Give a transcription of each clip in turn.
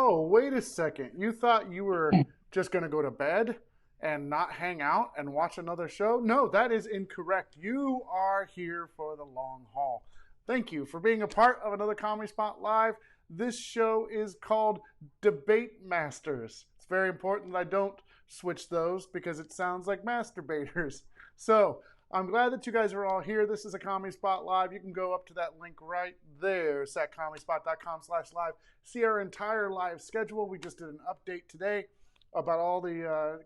Oh, wait a second. You thought you were just going to go to bed and not hang out and watch another show? No, that is incorrect. You are here for the long haul. Thank you for being a part of another Comedy Spot Live. This show is called Debate Masters. It's very important that I don't switch those because it sounds like masturbators. So, I'm glad that you guys are all here. This is a Comedy Spot Live. You can go up to that link right there, satcomedyspot.com/live. See our entire live schedule. We just did an update today about all the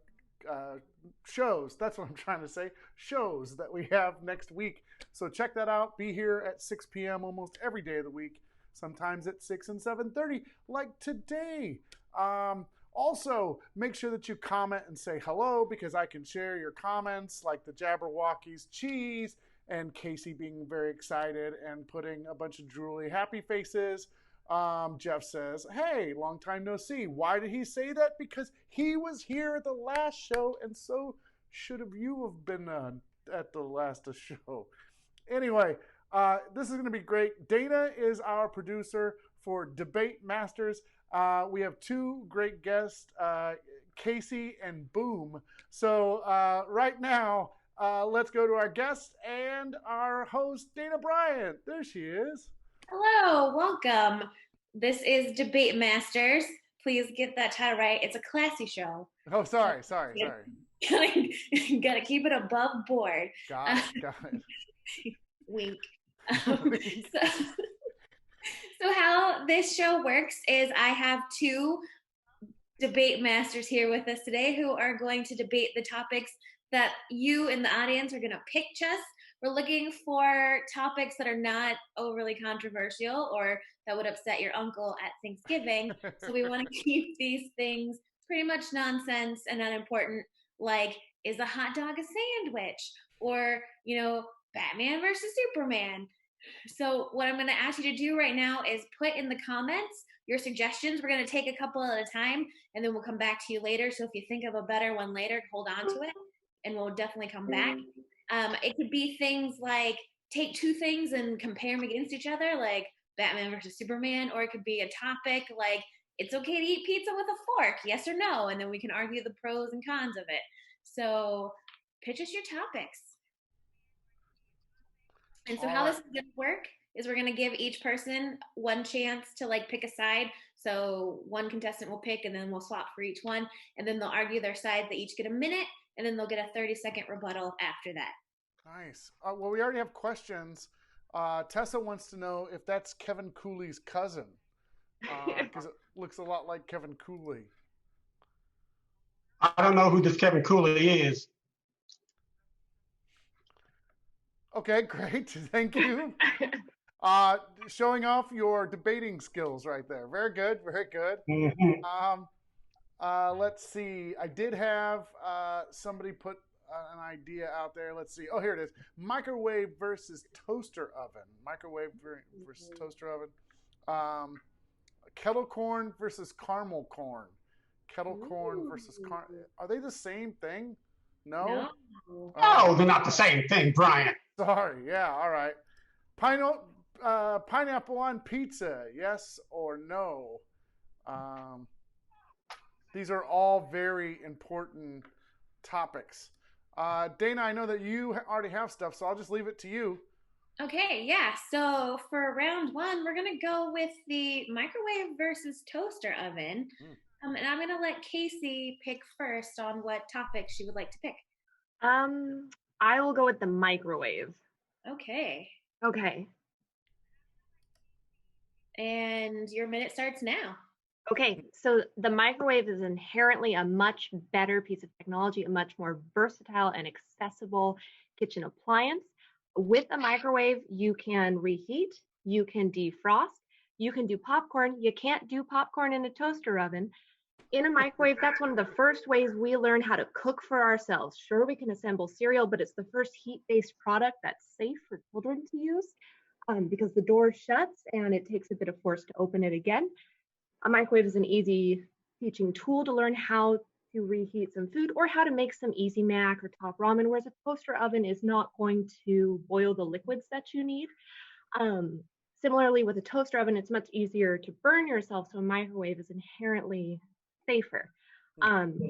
shows. That's what I'm trying to say. Shows that we have next week. So check that out. Be here at 6 p.m. almost every day of the week. Sometimes at 6 and 7:30, like today. Also, make sure that you comment and say hello because I can share your comments like the Jabberwockies cheese and Kacie being very excited and putting a bunch of drooly happy faces. Jeff says, hey, long time no see. Why did he say that? Because he was here at the last show and so should have you have been at the last show. Anyway, this is going to be great. Dayna is our producer for Debate Masters. We have two great guests, Kacie and Boom. So right now, let's go to our guest and our host, Dayna Bryant. There she is. Hello, welcome. This is Debate Masters. Please get that title right. It's a classy show. Oh, sorry. Gotta keep it above board. Got it. Wink. So how this show works is I have two debate masters here with us today who are going to debate the topics that you in the audience are going to pitch us. We're looking for topics that are not overly controversial or that would upset your uncle at Thanksgiving. So we want to keep these things pretty much nonsense and unimportant, like, is a hot dog a sandwich? Or, Batman versus Superman. So what I'm going to ask you to do right now is put in the comments your suggestions. We're going to take a couple at a time, and then we'll come back to you later. So if you think of a better one later, hold on to it, and we'll definitely come back. It could be things like take two things and compare them against each other, like Batman versus Superman, or it could be a topic like it's okay to eat pizza with a fork, yes or no, and then we can argue the pros and cons of it. So pitch us your topics. And so how this is going to work is we're going to give each person one chance to pick a side. So one contestant will pick and then we'll swap for each one. And then they'll argue their side. They each get a minute and then they'll get a 30-second rebuttal after that. Nice. Well, we already have questions. Tessa wants to know if that's Kevin Cooley's cousin because it looks a lot like Kevin Cooley. I don't know who this Kevin Cooley is. Okay, great. Thank you. Showing off your debating skills right there. Very good. Very good. Mm-hmm. Let's see. I did have somebody put an idea out there. Let's see. Oh, here it is. Microwave versus toaster oven. Microwave versus toaster oven. Kettle corn versus caramel corn. Kettle corn versus Are they the same thing? No? No, they're not the same thing, Brian. Sorry. Yeah, all right. Pineapple on pizza, yes or no? These are all very important topics. Dayna, I know that you already have stuff, so I'll just leave it to you. Okay, yeah. So for round one, we're going to go with the microwave versus toaster oven. And I'm going to let Kacie pick first on what topic she would like to pick. I will go with the microwave. Okay. And your minute starts now. Okay, so the microwave is inherently a much better piece of technology, a much more versatile and accessible kitchen appliance. With a microwave, you can reheat, you can defrost, you can do popcorn. You can't do popcorn in a toaster oven. In a microwave, that's one of the first ways we learn how to cook for ourselves. Sure, we can assemble cereal, but it's the first heat-based product that's safe for children to use because the door shuts and it takes a bit of force to open it again. A microwave is an easy teaching tool to learn how to reheat some food or how to make some easy mac or top ramen, whereas a toaster oven is not going to boil the liquids that you need. Similarly, with a toaster oven, it's much easier to burn yourself, so a microwave is inherently safer.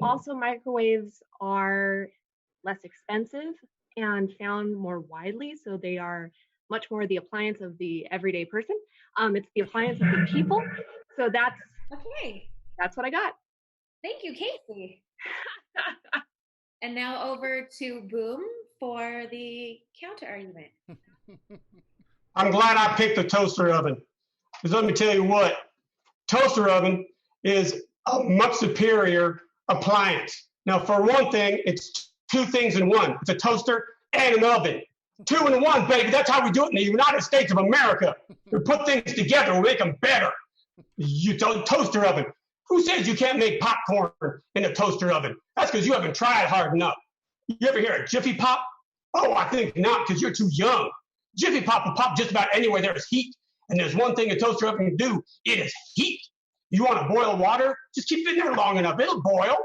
Also, microwaves are less expensive and found more widely, so they are much more the appliance of the everyday person. It's the appliance of the people. So that's what I got. Thank you, Kacie. And now over to Boom for the counter argument. I'm glad I picked the toaster oven. Because let me tell you what, toaster oven is a much superior appliance. Now, for one thing, it's two things in one. It's a toaster and an oven. 2 in 1, baby. That's how we do it in the United States of America. We put things together, we make them better. Toaster oven. Who says you can't make popcorn in a toaster oven? That's because you haven't tried hard enough. You ever hear a Jiffy Pop? Oh, I think not, because you're too young. Jiffy Pop will pop just about anywhere there's heat. And there's one thing a toaster oven can do. It is heat. You want to boil water? Just keep it in there long enough. It'll boil.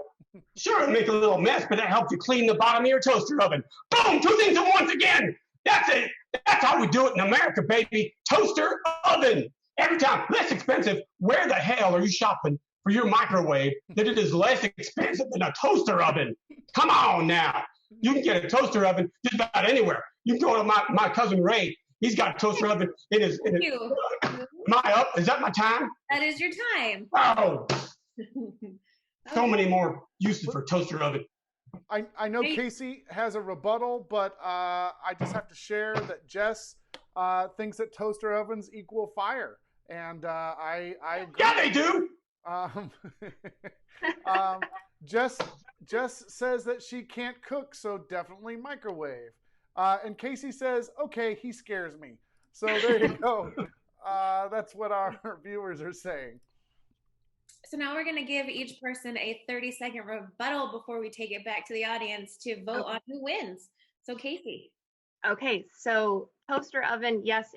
Sure, it'll make a little mess, but that helps you clean the bottom of your toaster oven. Boom, 2 things at once again. That's it. That's how we do it in America, baby. Toaster oven. Every time. Less expensive. Where the hell are you shopping for your microwave that it is less expensive than a toaster oven? Come on now. You can get a toaster oven just about anywhere. You can go to my cousin Ray. He's got a toaster oven. Is that my time? That is your time. Oh. So many more uses for toaster oven. I know Kacie has a rebuttal, but I just have to share that Jess thinks that toaster ovens equal fire, and I agree. Yeah, they do. Jess says that she can't cook, so definitely microwave. And Kacie says, okay, he scares me. So there you go. That's what our viewers are saying. So now we're going to give each person a 30-second rebuttal before we take it back to the audience to vote on who wins. So Kacie. Okay, so toaster oven, yes,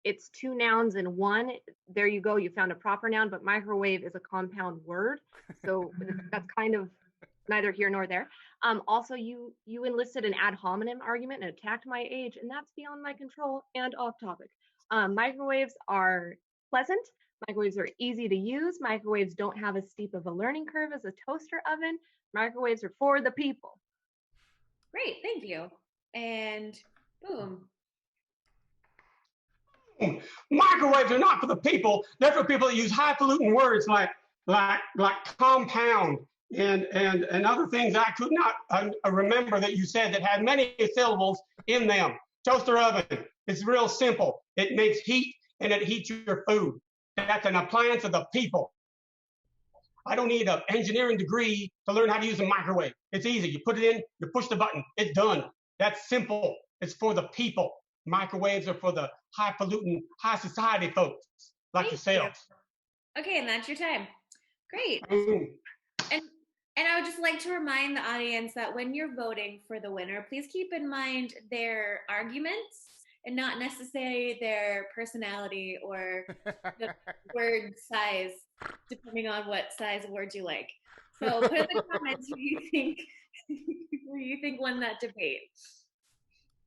it's 2 nouns in one. There you go, you found a proper noun, but microwave is a compound word. So that's kind of neither here nor there. Also, you enlisted an ad hominem argument and attacked my age, and that's beyond my control and off topic. Microwaves are pleasant. Microwaves are easy to use. Microwaves don't have as steep of a learning curve as a toaster oven. Microwaves are for the people. Great, thank you. And Boom. Microwaves are not for the people. They're for people that use highfalutin words like compound and other things I could not remember that you said that had many syllables in them. Toaster oven, it's real simple. It makes heat and it heats your food. That's an appliance of the people. I don't need an engineering degree to learn how to use a microwave. It's easy. You put it in, you push the button, it's done. That's simple. It's for the people. Microwaves are for the highfalutin, high society folks like yourself. Okay, and that's your time. Great. And I would just like to remind the audience that when you're voting for the winner, please keep in mind their arguments and not necessarily their personality or the word size, depending on what size of words you like. So put in the comments who you think won that debate.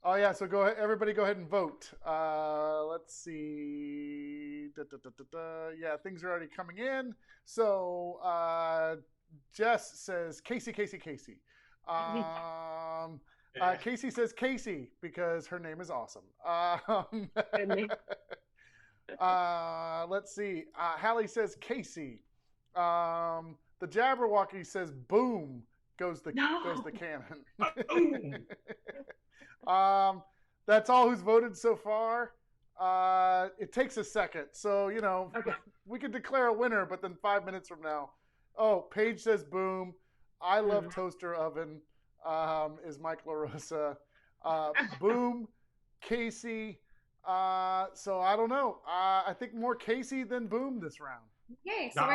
Oh yeah, so go ahead, everybody go ahead and vote. Let's see. Yeah, things are already coming in. So Jess says Kacie. Kacie says Kacie because her name is awesome. Let's see. Hallie says Kacie. The Jabberwocky says boom goes the cannon. That's all who's voted so far. It takes a second, so we could declare a winner, but then 5 minutes from now. Oh, Paige says boom. I love toaster oven. Is Mike LaRosa. Boom, Kacie. So I don't know. I think more Kacie than boom this round. Okay, so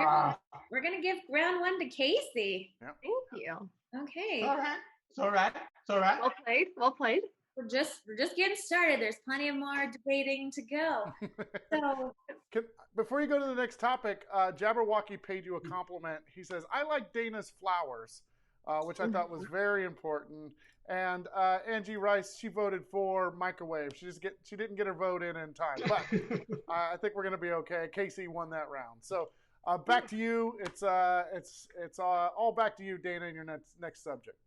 we're gonna give round 1 to Kacie. Yep. Thank you. Okay. It's all right. Well played. We're just getting started. There's plenty of more debating to go. So before you go to the next topic, Jabberwocky paid you a compliment. He says, I like Dayna's flowers. which I thought was very important. And Angie Rice, she voted for microwave. She didn't get her vote in time, but I think we're going to be okay. Kacie won that round. So back to you. It's all back to you, Dayna, and your next subject.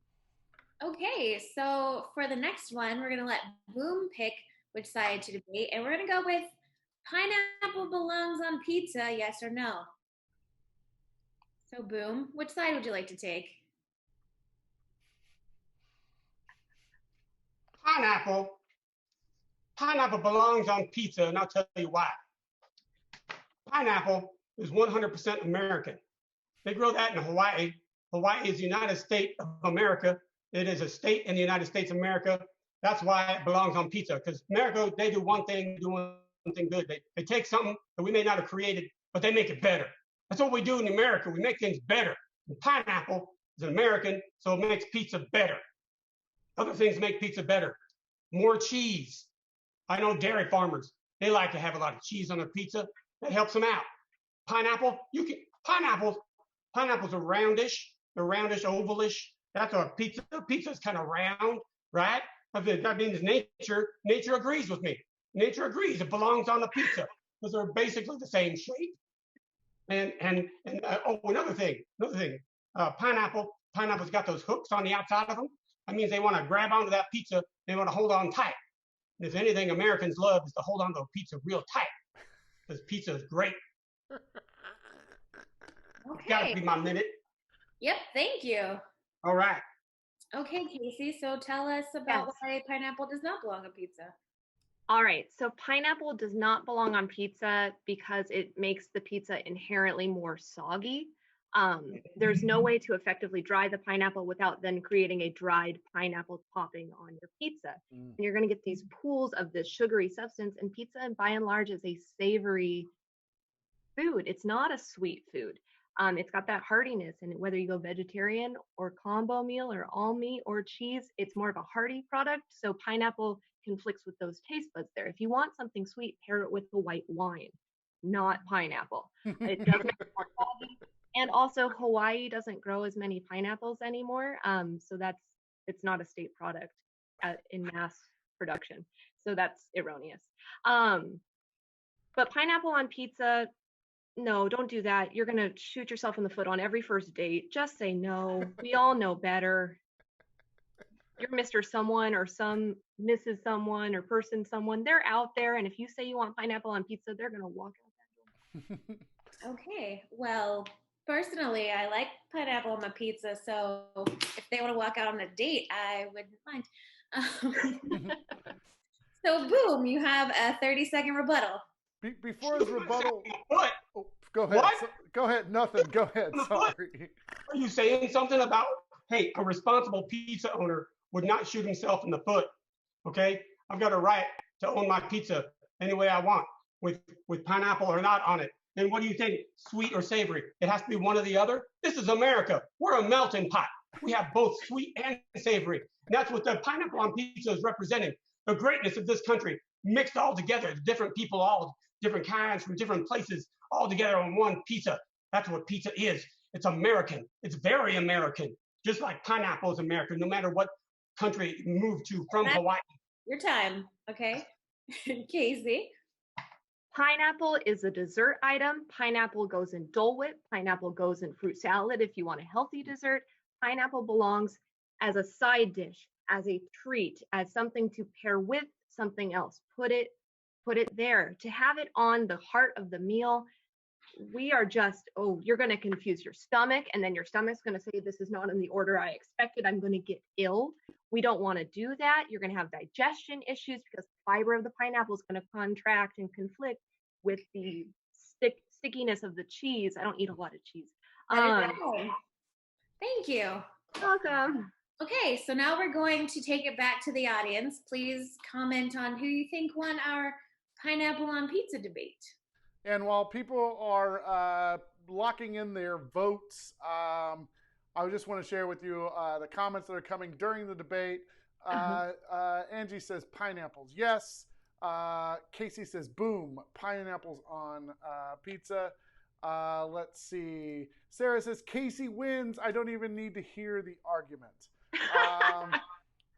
Okay, so for the next one, we're going to let Boom pick which side to debate, and we're going to go with pineapple belongs on pizza, yes or no? So Boom, which side would you like to take? Pineapple belongs on pizza, and I'll tell you why. Pineapple is 100% American. They grow that in Hawaii. Hawaii is the United States of America. It is a state in the United States of America. That's why it belongs on pizza. Because America, they do one thing good. They take something that we may not have created, but they make it better. That's what we do in America. We make things better. And pineapple is American, so it makes pizza better. Other things make pizza better. More cheese. I know dairy farmers, they like to have a lot of cheese on their pizza. That helps them out. Pineapples are roundish. They're roundish, ovalish. That's a pizza. Pizza's kind of round, right? That means nature agrees with me. Nature agrees. It belongs on the pizza because they're basically the same shape. And another thing. Pineapple's got those hooks on the outside of them. That means they want to grab onto that pizza. They want to hold on tight. And if anything Americans love is to hold on to a pizza real tight, because pizza is great. Okay. Got to be my minute. Yep, thank you. All right. Okay, Kacie, so tell us about why pineapple does not belong on pizza. All right, so pineapple does not belong on pizza because it makes the pizza inherently more soggy. There's no way to effectively dry the pineapple without then creating a dried pineapple topping on your pizza. And you're going to get these pools of this sugary substance, and pizza, by and large, is a savory food. It's not a sweet food. It's got that heartiness, and whether you go vegetarian or combo meal or all meat or cheese, it's more of a hearty product. So pineapple conflicts with those taste buds there. If you want something sweet, pair it with the white wine, not pineapple. It does make it more soggy. And also, Hawaii doesn't grow as many pineapples anymore, so it's not a state product in mass production. So that's erroneous. But pineapple on pizza, no, don't do that. You're gonna shoot yourself in the foot on every first date. Just say no. We all know better. You're Mr. Someone or some Mrs. Someone or person someone. They're out there, and if you say you want pineapple on pizza, they're gonna walk out that door. Okay, well, personally, I like pineapple on my pizza, so if they want to walk out on a date, I wouldn't mind. So, Boom, you have a 30-second rebuttal. Before his rebuttal, what? Oh, go ahead. What? Go ahead. Nothing. Go ahead. Sorry. Are you saying something about, hey, a responsible pizza owner would not shoot himself in the foot? Okay, I've got a right to own my pizza any way I want, with pineapple or not on it. And what do you think? Sweet or savory? It has to be one or the other. This is America. We're a melting pot. We have both sweet and savory. And that's what the pineapple on pizza is representing. The greatness of this country mixed all together. Different people, all different kinds from different places, all together on one pizza. That's what pizza is. It's American. It's very American. Just like pineapple is American, no matter what country you move to from Hawaii. Your time, okay? Kacie. Pineapple is a dessert item. Pineapple goes in Dole Whip. Pineapple goes in fruit salad if you want a healthy dessert. Pineapple belongs as a side dish, as a treat, as something to pair with something else. Put it there. To have it on the heart of the meal, we are just, you're going to confuse your stomach, and then your stomach's going to say, this is not in the order I expected. I'm going to get ill. We don't want to do that. You're going to have digestion issues because the fiber of the pineapple is going to contract and conflict with the stickiness of the cheese. I don't eat a lot of cheese. Thank you. Welcome. Okay, so now we're going to take it back to the audience. Please comment on who you think won our pineapple on pizza debate. And while people are locking in their votes, I just want to share with you the comments that are coming during the debate. Angie says pineapples, yes. Kacie says boom, pineapples on pizza. Let's see. Sarah says, Kacie wins. I don't even need to hear the argument.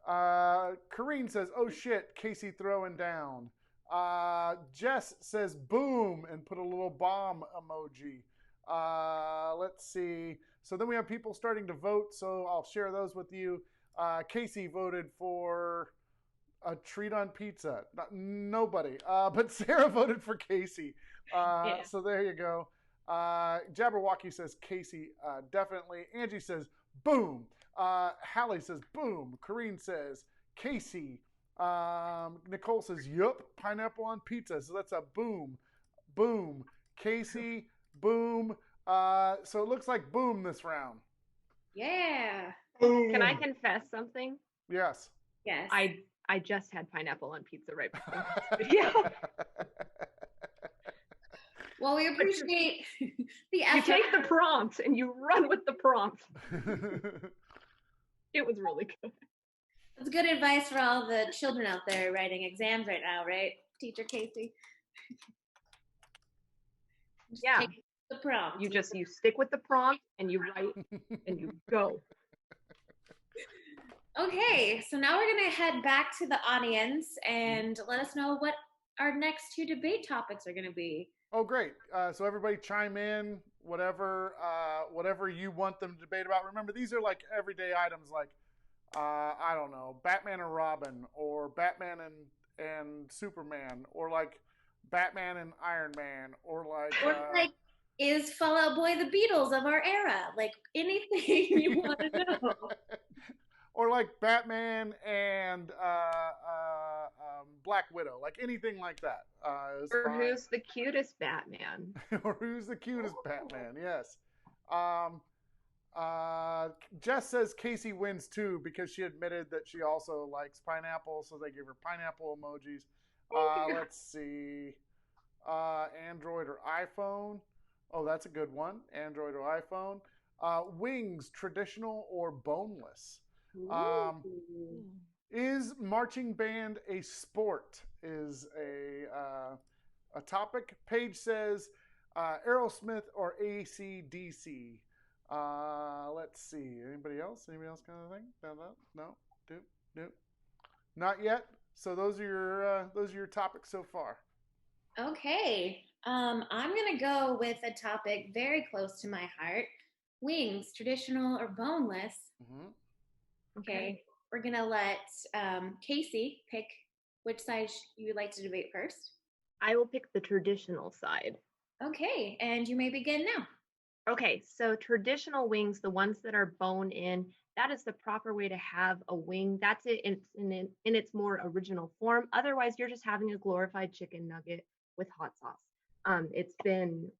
Kareen says, oh shit, Kacie throwing down. Jess says, boom, and put a little bomb emoji. Let's see. So then we have people starting to vote, so I'll share those with you. Kacie voted for a treat on pizza. Nobody. But Sarah voted for Kacie. So there you go. Jabberwocky says Kacie, definitely. Angie says boom. Hallie says boom. Kareen says Kacie. Nicole says yup. Pineapple on pizza. So that's a boom. Boom. Kacie. Boom. So it looks like boom this round. Yeah. Can I confess something? Yes. Yes. I just had pineapple on pizza right before this video. Well, we appreciate the effort. You take the prompt and you run with the prompt. It was really good. That's good advice for all the children out there writing exams right now, right, Teacher Kacie? Yeah. Take the prompt. You stick with the prompt and you write and you go. Okay, so now we're going to head back to the audience and let us know what our next two debate topics are going to be. Oh, great. So everybody chime in, whatever you want them to debate about. Remember, these are like everyday items like, I don't know, Batman and Robin, or Batman and Superman, or like Batman and Iron Man, or like is Fall Out Boy the Beatles of our era? Like anything you want to know. Or like Batman and Black Widow, like anything like that. Or fine. Who's the cutest Batman? Or who's the cutest Batman? Yes. Jess says Kacie wins too because she admitted that she also likes pineapple, so they give her pineapple emojis. Let's see. Android or iPhone? Oh, that's a good one. Android or iPhone. Wings, traditional or boneless? Is marching band a sport? Is a topic. Paige says Aerosmith or AC/DC. Let's see. Anybody else? Anybody else kind of thing? No. Nope. Not yet. So those are your topics so far. Okay. I'm gonna go with a topic very close to my heart. Wings, traditional or boneless? Mm-hmm. Okay, we're gonna let Kacie pick which side you would like to debate first. I will pick the traditional side. Okay, and you may begin now. Okay, so traditional wings, the ones that are bone in, that is the proper way to have a wing. That's it in its more original form. Otherwise, you're just having a glorified chicken nugget with hot sauce. It's been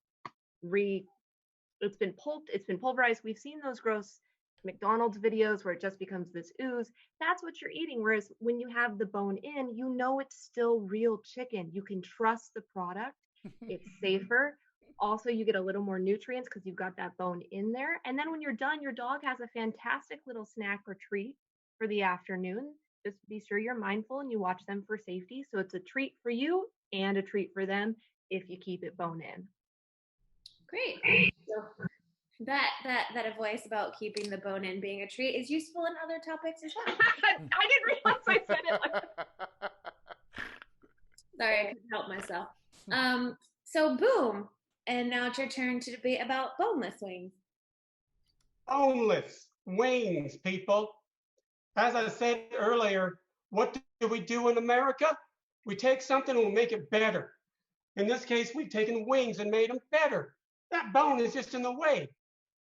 pulped, it's been pulverized. We've seen those gross McDonald's videos where it just becomes this ooze. That's what you're eating. Whereas when you have the bone in, you know it's still real chicken. You can trust the product. It's safer. Also, you get a little more nutrients because you've got that bone in there. And then when you're done, your dog has a fantastic little snack or treat for the afternoon. Just be sure you're mindful and you watch them for safety. So it's a treat for you and a treat for them if you keep it bone in. Great. So that advice about keeping the bone in being a treat is useful in other topics as well. I didn't realize I said it like that. Sorry, I couldn't help myself. So boom. And now it's your turn to debate about boneless wings. Boneless wings, people. As I said earlier, what do we do in America? We take something and we make it better. In this case, we've taken wings and made them better. That bone is just in the way.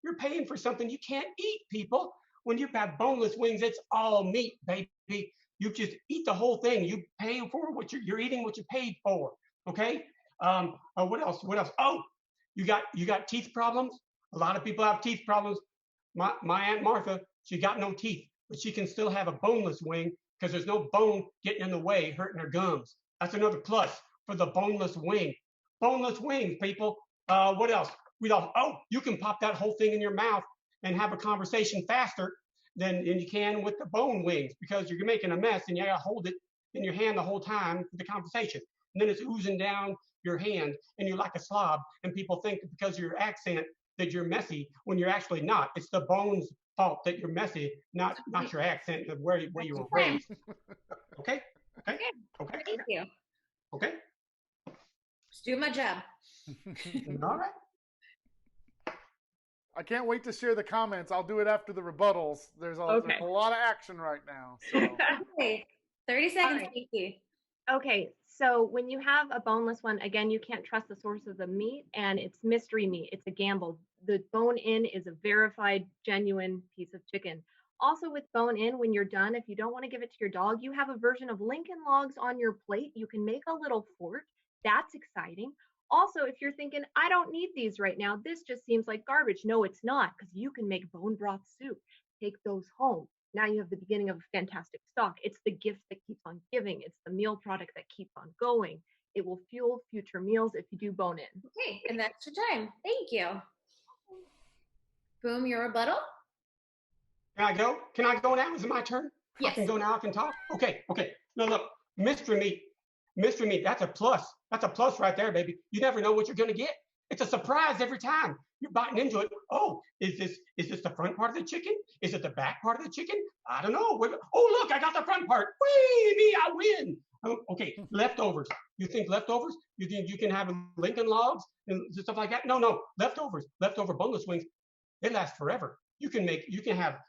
You're paying for something you can't eat, people. When you've got boneless wings, it's all meat, baby. You just eat the whole thing. You pay for what you're eating, what you paid for. Okay. What else? Oh, you got teeth problems. A lot of people have teeth problems. My Aunt Martha, she got no teeth, but she can still have a boneless wing because there's no bone getting in the way, hurting her gums. That's another plus for the boneless wing. Boneless wings, people. What else? You can pop that whole thing in your mouth and have a conversation faster than you can with the bone wings because you're making a mess and you gotta hold it in your hand the whole time for the conversation. And then it's oozing down your hand and you're like a slob, and people think because of your accent that you're messy when you're actually not. It's the bones fault that you're messy, not your accent of where you were raised. Okay? Okay? Okay? Thank you. Okay? Just do my job. All right. I can't wait to share the comments. I'll do it after the rebuttals. There's a lot of action right now. So. Okay. 30 seconds, right. Kacie. Okay, so when you have a boneless one, again, you can't trust the source of the meat, and it's mystery meat. It's a gamble. The bone-in is a verified, genuine piece of chicken. Also with bone-in, when you're done, if you don't want to give it to your dog, you have a version of Lincoln Logs on your plate. You can make a little fort. That's exciting. Also, if you're thinking, I don't need these right now, this just seems like garbage. No, it's not, because you can make bone broth soup. Take those home. Now you have the beginning of a fantastic stock. It's the gift that keeps on giving. It's the meal product that keeps on going. It will fuel future meals if you do bone in. Okay, and that's your time. Thank you. Boom, your rebuttal? Can I go? Can I go now? Is it my turn? Yes. I can go now. I can talk. Okay. No, look, mystery meat. That's a plus. That's a plus right there, baby. You never know what you're gonna get. It's a surprise every time. You're biting into it. Oh, is this the front part of the chicken? Is it the back part of the chicken? I don't know. Oh, look, I got the front part. Whee, me, I win. Okay, leftovers. You think leftovers? You think you can have Lincoln Logs and stuff like that? No, leftovers. Leftover boneless wings. They last forever. You can have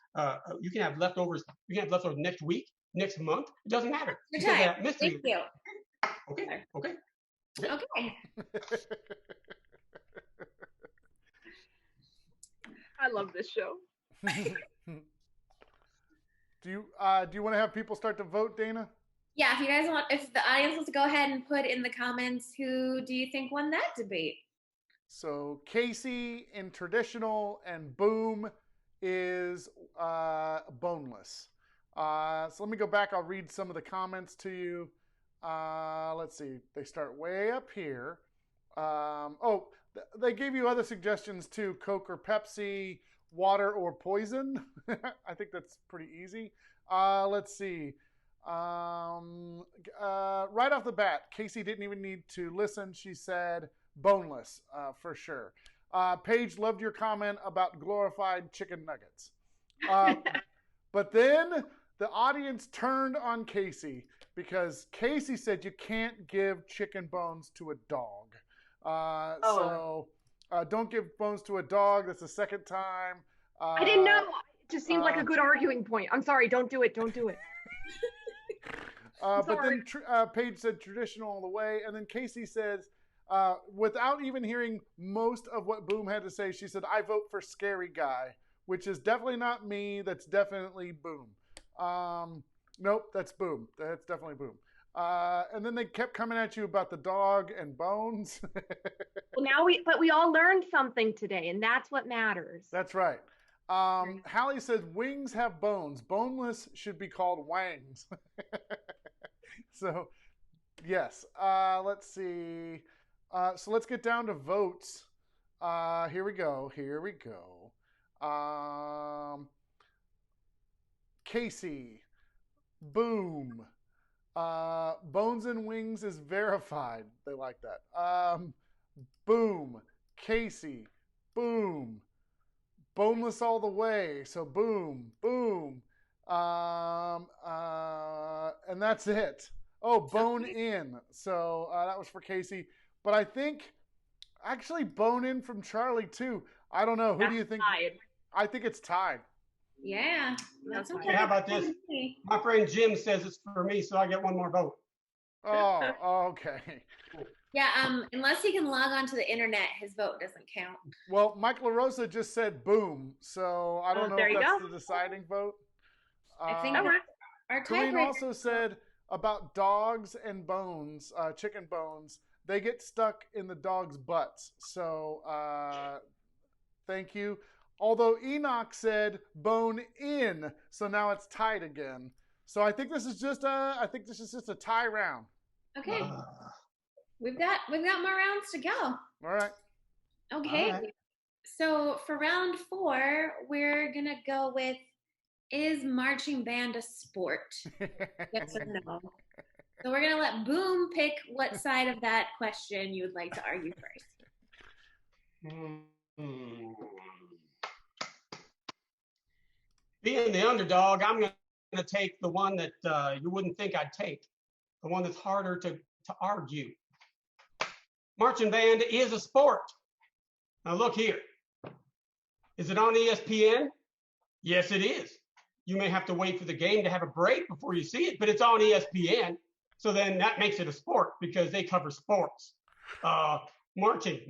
leftovers. You can have leftovers next week, next month. It doesn't matter. Your time. Thank you. Okay. I love this show. Do you want to have people start to vote, Dayna? Yeah, if the audience wants to go ahead and put in the comments, who do you think won that debate? So Kacie in traditional and Boom is boneless. So let me go back. I'll read some of the comments to you. Let's see. They start way up here. They gave you other suggestions too. Coke or Pepsi, water or poison. I think that's pretty easy. Let's see. Right off the bat, Kacie didn't even need to listen. She said boneless for sure. Paige loved your comment about glorified chicken nuggets. But then the audience turned on Kacie because Kacie said you can't give chicken bones to a dog. So don't give bones to a dog. That's the second time. I didn't know. It just seemed like a good arguing point. I'm sorry. Don't do it. Don't do it. But then Paige said traditional all the way. And then Kacie says, without even hearing most of what Boom had to say, she said, I vote for scary guy, which is definitely not me. That's definitely Boom. Nope, that's Boom. That's definitely Boom. And then they kept coming at you about the dog and bones. Well, we all learned something today, and that's what matters. That's right. Hallie says wings have bones. Boneless should be called wangs. So, yes. Let's see. So let's get down to votes. Here we go. Kacie, Boom. Bones and wings is verified. They like that. Boom. Kacie, Boom. Boneless all the way. So Boom. And that's it. Oh, bone in. So that was for Kacie. But I think actually bone in from Charlie too. I don't know. Who do you think? Tied. I think it's tied. Yeah, that's okay. How about this? My friend Jim says it's for me, so I get one more vote. Oh, okay. Yeah, unless he can log on to the internet, his vote doesn't count. Well, Mike LaRosa just said Boom, so I don't know if that's the deciding vote. I think our Colleen also said about dogs and bones, chicken bones, they get stuck in the dog's butts. So thank you. Although Enoch said bone in, so now it's tied again. So I think this is just a tie round. Okay. We've got more rounds to go. All right. Okay. All right. So for round 4, we're gonna go with, is marching band a sport? Yes or no? So we're going to let Boom pick what side of that question you would like to argue first. Being the underdog, I'm going to take the one that you wouldn't think I'd take, the one that's harder to argue. Marching band is a sport. Now look here. Is it on ESPN? Yes, it is. You may have to wait for the game to have a break before you see it, but it's on ESPN. So then that makes it a sport because they cover sports. Marching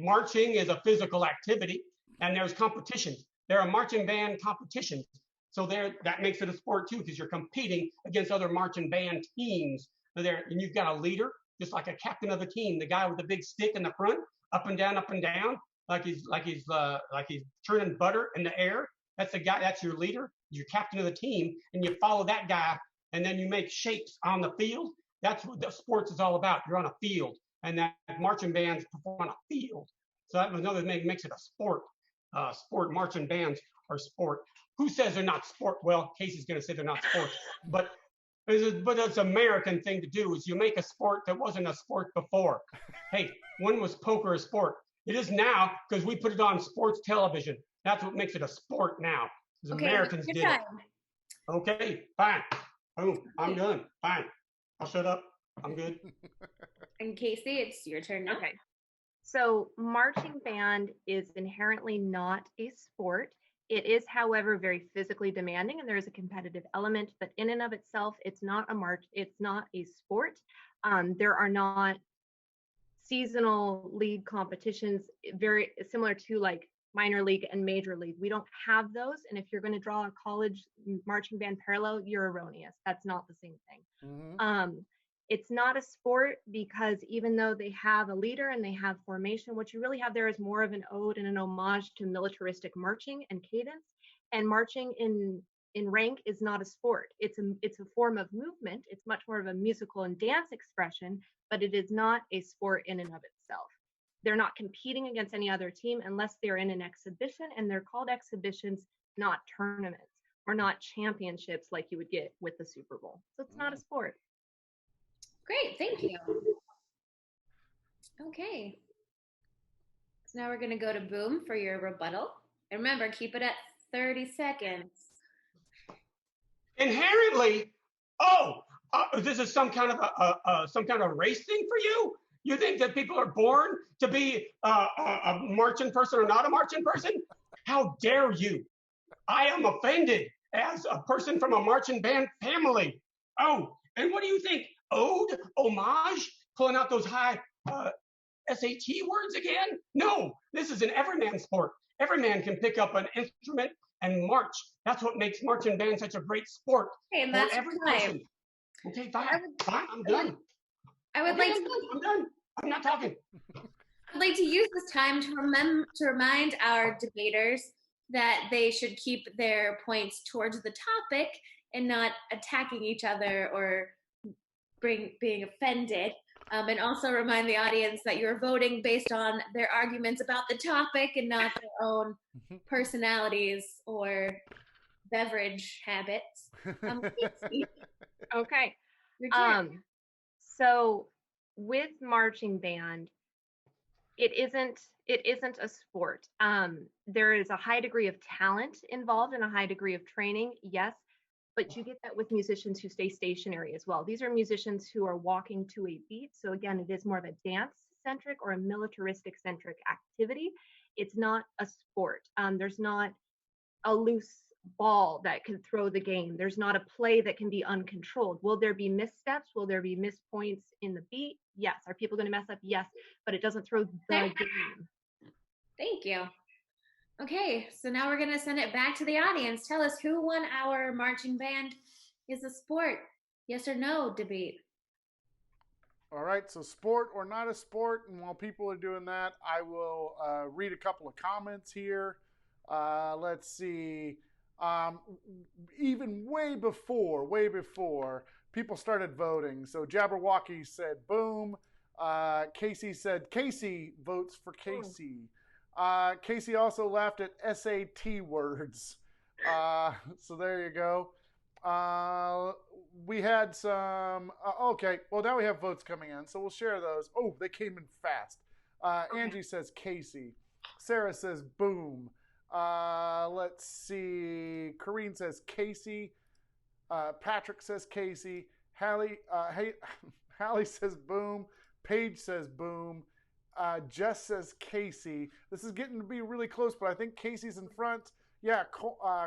is a physical activity, and there's competitions. There are marching band competitions. So that makes it a sport too, because you're competing against other marching band teams. And you've got a leader, just like a captain of a team, the guy with the big stick in the front, up and down, like he's churning butter in the air. That's the guy. That's your leader. You're captain of the team, and you follow that guy, and then you make shapes on the field. That's what the sports is all about. You're on a field, and that marching bands perform on a field. So that was another thing makes it a sport. Marching bands are sport. Who says they're not sport? Well, Casey's going to say they're not sports, but it's an American thing to do. Is you make a sport that wasn't a sport before. Hey, when was poker a sport? It is now because we put it on sports television. That's what makes it a sport now. Because Americans did it. Okay, fine. Boom, I'm done. Fine. I'll shut up. I'm good. And Casey, it's your turn now. Okay. So marching band is inherently not a sport. It is, however, very physically demanding, and there is a competitive element, but in and of itself, it's not a sport. There are not seasonal league competitions, very similar to like minor league and major league. We don't have those, and if you're going to draw a college marching band parallel, you're erroneous. That's not the same thing. Mm-hmm. It's not a sport because even though they have a leader and they have formation, what you really have there is more of an ode and an homage to militaristic marching and cadence. And marching in rank is not a sport. It's a form of movement. It's much more of a musical and dance expression, but it is not a sport in and of itself. They're not competing against any other team unless they're in an exhibition, and they're called exhibitions, not tournaments or not championships like you would get with the Super Bowl. So it's not a sport. Great, thank you. Okay. So now we're going to go to Boom for your rebuttal. And remember, keep it at 30 seconds. Inherently, this is some kind of race thing for you? You think that people are born to be a marching person or not a marching person? How dare you? I am offended as a person from a marching band family. Oh, and what do you think? Ode, homage, pulling out those high SAT words again? No, this is an everyman sport. Every man can pick up an instrument and march. That's what makes marching band such a great sport. Okay, and that's every time. person. Okay, fine, I'm done. I'm done. I'm not talking. I'd like to use this time to remind our debaters that they should keep their points towards the topic and not attacking each other or being offended, and also remind the audience that you're voting based on their arguments about the topic and not their own personalities or beverage habits. Okay. So with marching band, it isn't a sport. There is a high degree of talent involved and a high degree of training, yes. But you get that with musicians who stay stationary as well. These are musicians who are walking to a beat. So again, it is more of a dance-centric or a militaristic-centric activity. It's not a sport. There's not a loose ball that can throw the game. There's not a play that can be uncontrolled. Will there be missteps? Will there be missed points in the beat? Yes. Are people going to mess up? Yes. But it doesn't throw the game. Thank you. Okay, so now we're going to send it back to the audience. Tell us who won our marching band is a sport, yes or no debate. All right, so sport or not a sport, and while people are doing that, I will read a couple of comments here. Let's see. Even way before people started voting. So Jabberwocky said boom. Casey said Casey votes for Casey. Casey also laughed at SAT words. So there you go. We had some. Okay, well, now we have votes coming in, so we'll share those. Oh, they came in fast. Okay. Angie says Kacie. Sarah says Boom. Let's see. Corrine says Kacie. Patrick says Kacie. Hallie says Boom. Paige says Boom. Jess says Kacie. This is getting to be really close, but I think Casey's in front. Yeah,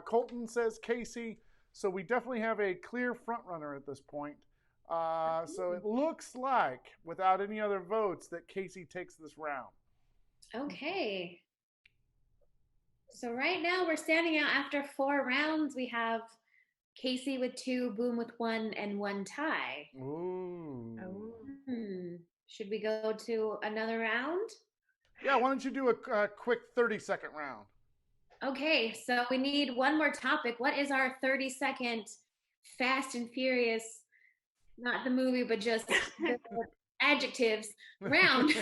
Colton says Kacie. So we definitely have a clear front runner at this point. So it looks like, without any other votes, that Kacie takes this round. Okay. So right now we're standing out after 4 rounds. We have Kacie with 2, Boom with 1, and 1 tie. Ooh. Should we go to another round? Yeah, why don't you do a quick 30-second round? Okay, so we need one more topic. What is our 30-second Fast and Furious, not the movie, but just the adjectives round?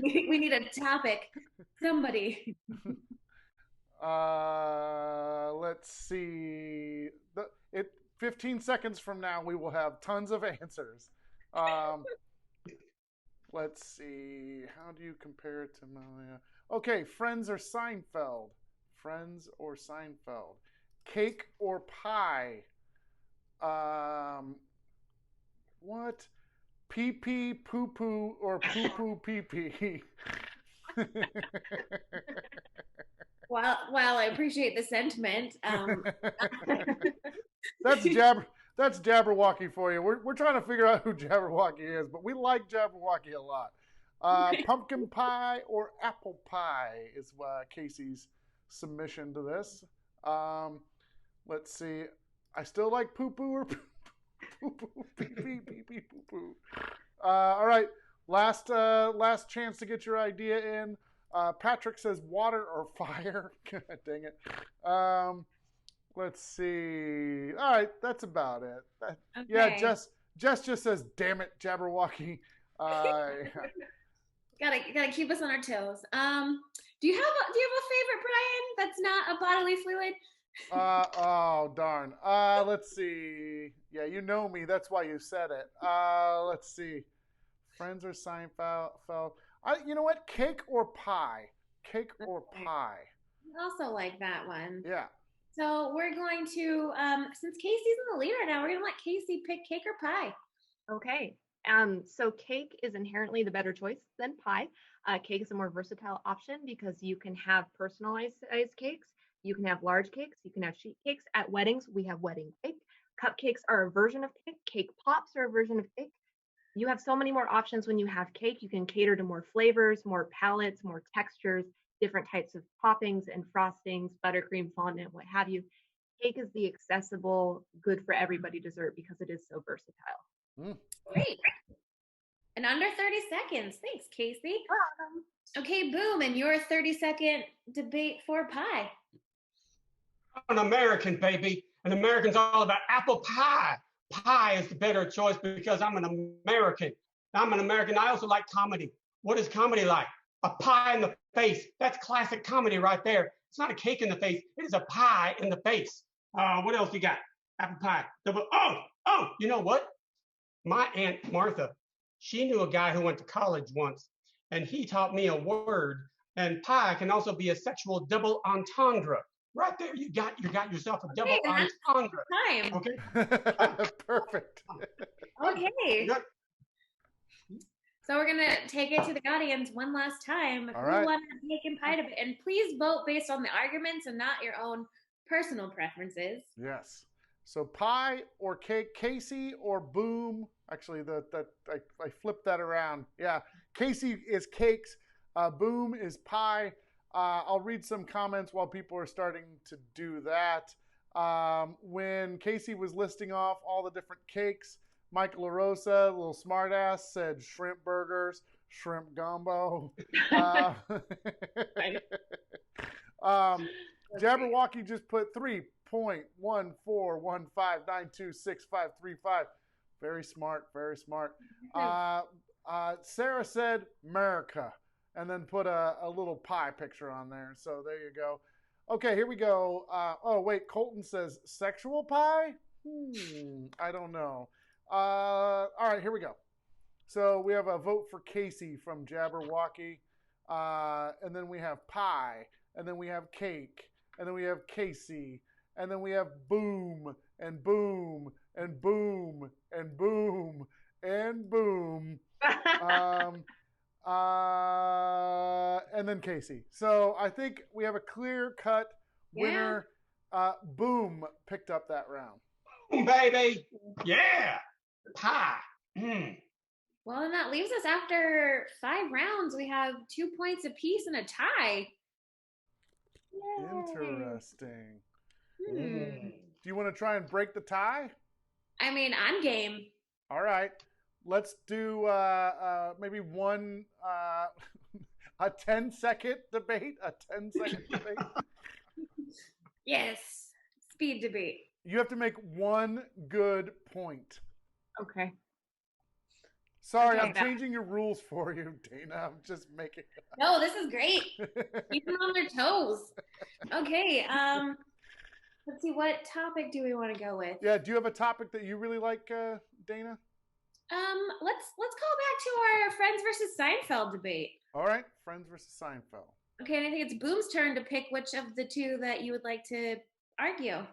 We need a topic. Somebody. Let's see. 15 seconds from now, we will have tons of answers. Let's see. How do you compare it to Malia? Okay, Friends or Seinfeld? Friends or Seinfeld? Cake or pie? What? Pee pee poo poo or poo poo pee pee? While I appreciate the sentiment, that's Jabberwocky for you. We're trying to figure out who Jabberwocky is, but we like Jabberwocky a lot. Pumpkin pie or apple pie is Casey's submission to this. Let's see. I still like poo poo or poo poo pee pee pee pee poo poo. All right, last chance to get your idea in. Patrick says water or fire. Dang it. Let's see. All right, that's about it. okay. Yeah, Jess just says, "Damn it, Jabberwocky." Gotta keep us on our toes. Do you have a favorite, Brian? That's not a bodily fluid. Oh darn. Let's see. Yeah, you know me. That's why you said it. Let's see. Friends or Seinfeld? You know what? Cake or pie? Cake or pie? I also like that one. Yeah. So we're going to, since Casey's in the lead right now, we're gonna let Kacie pick cake or pie. Okay. So cake is inherently the better choice than pie. Cake is a more versatile option because you can have personalized sized cakes. You can have large cakes. You can have sheet cakes. At weddings, we have wedding cake. Cupcakes are a version of cake. Cake pops are a version of cake. You have so many more options when you have cake. You can cater to more flavors, more palettes, more textures, different types of toppings and frostings, buttercream, fondant, what have you. Cake is the accessible, good for everybody dessert because it is so versatile. Great. In under 30 seconds. Thanks, Kacie. Okay, Boom, and your 30-second debate for pie. I'm an American, baby. An American's all about apple pie. Pie is the better choice because I'm an American. I'm an American. I also like comedy. What is comedy like? A pie in the face. That's classic comedy right there. It's not a cake in the face. It is a pie in the face. What else you got? Apple pie. Oh, you know what? My Aunt Martha, she knew a guy who went to college once, and he taught me a word. And pie can also be a sexual double entendre. Right there, you got yourself a double entendre. Time. Okay. Perfect. Okay. So we're gonna take it to the audience one last time. All right. Who won the cake and pie debate? And please vote based on the arguments and not your own personal preferences. Yes. So pie or cake, Kacie or Boom. Actually, I flipped that around. Yeah, Kacie is cakes. Boom is pie. I'll read some comments while people are starting to do that. When Kacie was listing off all the different cakes, Michael LaRosa, a little smartass, said shrimp burgers, shrimp gumbo. Jabberwocky just put 3.1415926535. Very smart, very smart. Sarah said America, and then put a little pie picture on there. So there you go. Okay, here we go. Oh, wait, Colton says sexual pie? I don't know. All right, here we go. So we have a vote for Kacie from Jabberwocky. And then we have pie. And then we have cake. And then we have Kacie. And then we have boom and boom and boom and boom and boom. And then Kacie. So I think we have a clear-cut winner. Boom picked up that round. Boom, baby. Yeah. Pie. Well, and that leaves us after 5 rounds. We have 2 points apiece and a tie. Yay. Interesting. Do you want to try and break the tie? I mean, I'm game. All right. Let's do maybe one, a 10-second debate. A 10-second debate. Yes. Speed debate. You have to make one good point. Okay. Sorry, I'm changing your rules for you, Dayna. I'm just making it up. No, this is great. Keep them on their toes. Okay. Let's see. What topic do we want to go with? Yeah. Do you have a topic that you really like, Dayna? Let's call back to our Friends versus Seinfeld debate. All right. Friends versus Seinfeld. Okay, and I think it's Boom's turn to pick which of the two that you would like to argue.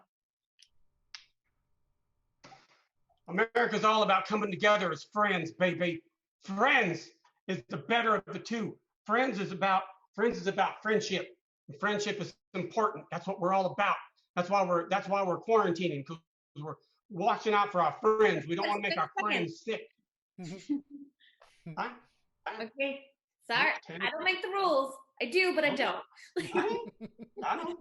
America's all about coming together as friends, baby. Friends is the better of the two. Friends is about friendship. And friendship is important. That's what we're all about. That's why we're quarantining, because we're watching out for our friends. We don't want to make our friends sick. Huh? Okay. Sorry, I don't make the rules. I do, but I don't. I don't.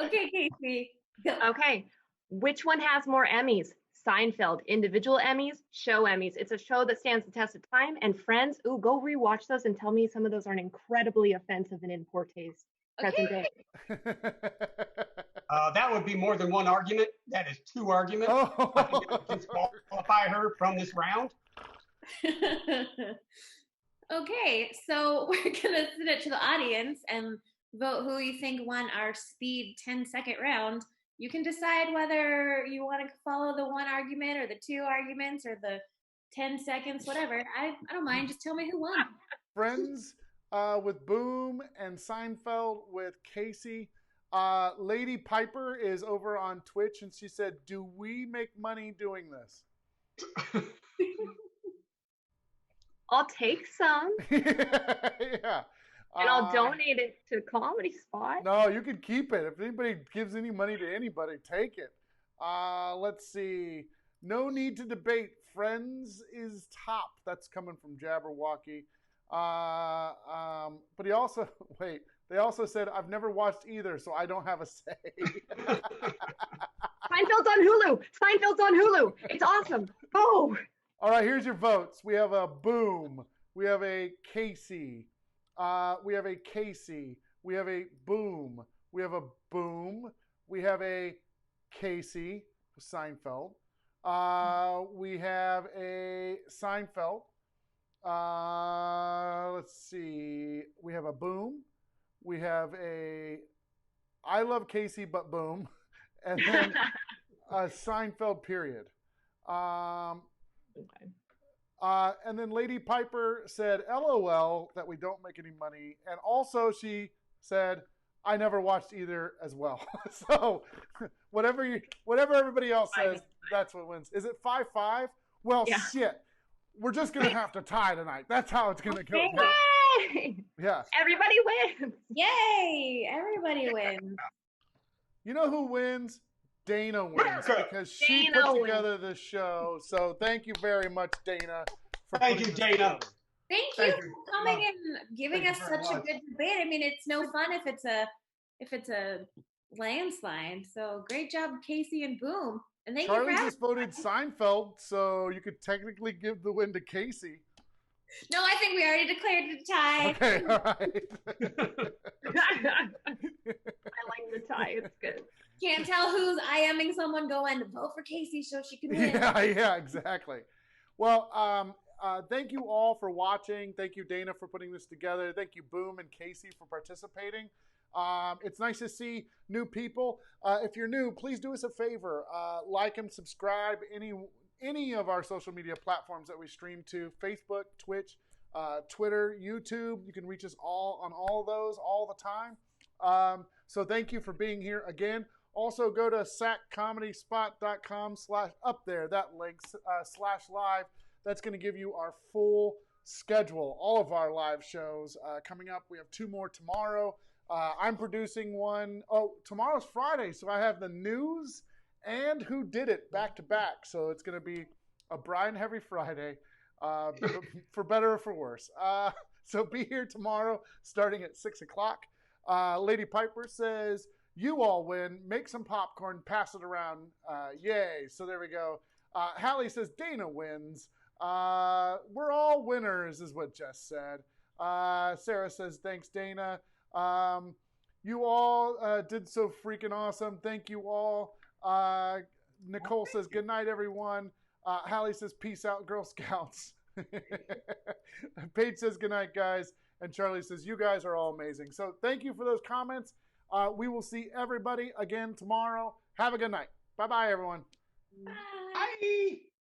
Okay, Kacie. Go. Okay. Which one has more Emmys? Seinfeld, individual Emmys, show Emmys. It's a show that stands the test of time. And Friends, go rewatch those and tell me some of those aren't incredibly offensive and in poor taste. Present day. That would be more than one argument. That is 2 arguments. Oh. I think I can disqualify her from this round. Okay, so we're gonna send it to the audience and vote who you think won our speed 10-second round. You can decide whether you want to follow the 1 argument or the 2 arguments or the 10 seconds, whatever. I don't mind. Just tell me who won. Friends with Boom and Seinfeld with Kacie. Lady Piper is over on Twitch and she said, "Do we make money doing this?" I'll take some. Yeah. And I'll donate it to Comedy Spot. No, you can keep it. If anybody gives any money to anybody, take it. Let's see. No need to debate. Friends is top. That's coming from Jabberwocky. But he also, wait, they also said, "I've never watched either, so I don't have a say." Seinfeld's on Hulu. Seinfeld's on Hulu. It's awesome. Oh. All right, here's your votes. We have a Boom. We have a Kacie. We have a Kacie. We have a Boom. We have a Boom. We have a Kacie, Seinfeld. We have a Seinfeld. Let's see. We have a Boom. We have a I love Kacie but Boom. And then a Seinfeld period. Okay. And then Lady Piper said, "LOL, that we don't make any money." And also she said, "I never watched either" as well. So whatever everybody else says, that's what wins. Is it 5-5? Well, Yeah. shit. We're just going to have to tie tonight. That's how it's going to go. Yay! Yes. Everybody wins. Yay! Everybody wins. You know who wins? Dayna wins because she Dayna put together this show. So thank you very much, Dayna. Thank you, Dayna. Thank you for coming and giving us such a good debate. I mean, it's no fun if it's a landslide. So great job, Kacie and Boom. And thank Charlie you for just voted Seinfeld, so you could technically give the win to Kacie. No, I think we already declared the tie. Okay, all right. I like the tie. It's good. Can't tell who's IMing someone going to vote for Kacie so she can win. Yeah, exactly. Well, thank you all for watching. Thank you, Dayna, for putting this together. Thank you, Boom and Kacie, for participating. It's nice to see new people. If you're new, please do us a favor. Like and subscribe any of our social media platforms that we stream to: Facebook, Twitch, Twitter, YouTube. You can reach us all on all of those all the time. So thank you for being here again. Also, go to saccomedyspot.com/up there, that link, /live. That's going to give you our full schedule, all of our live shows coming up. We have 2 more tomorrow. I'm producing one. Oh, tomorrow's Friday, so I have the news and Who Did It back to back. So it's going to be a Brian Heavy Friday, for better or for worse. So be here tomorrow starting at 6 o'clock. Lady Piper says, you all win. Make some popcorn. Pass it around. Yay. So there we go. Hallie says, Dayna wins. We're all winners is what Jess said. Sarah says, thanks, Dayna. You all did so freaking awesome. Thank you all. Nicole says, good night, everyone. Hallie says, peace out, Girl Scouts. Paige says, good night, guys. And Charlie says, you guys are all amazing. So thank you for those comments. We will see everybody again tomorrow. Have a good night. Bye-bye, everyone. Bye. Bye.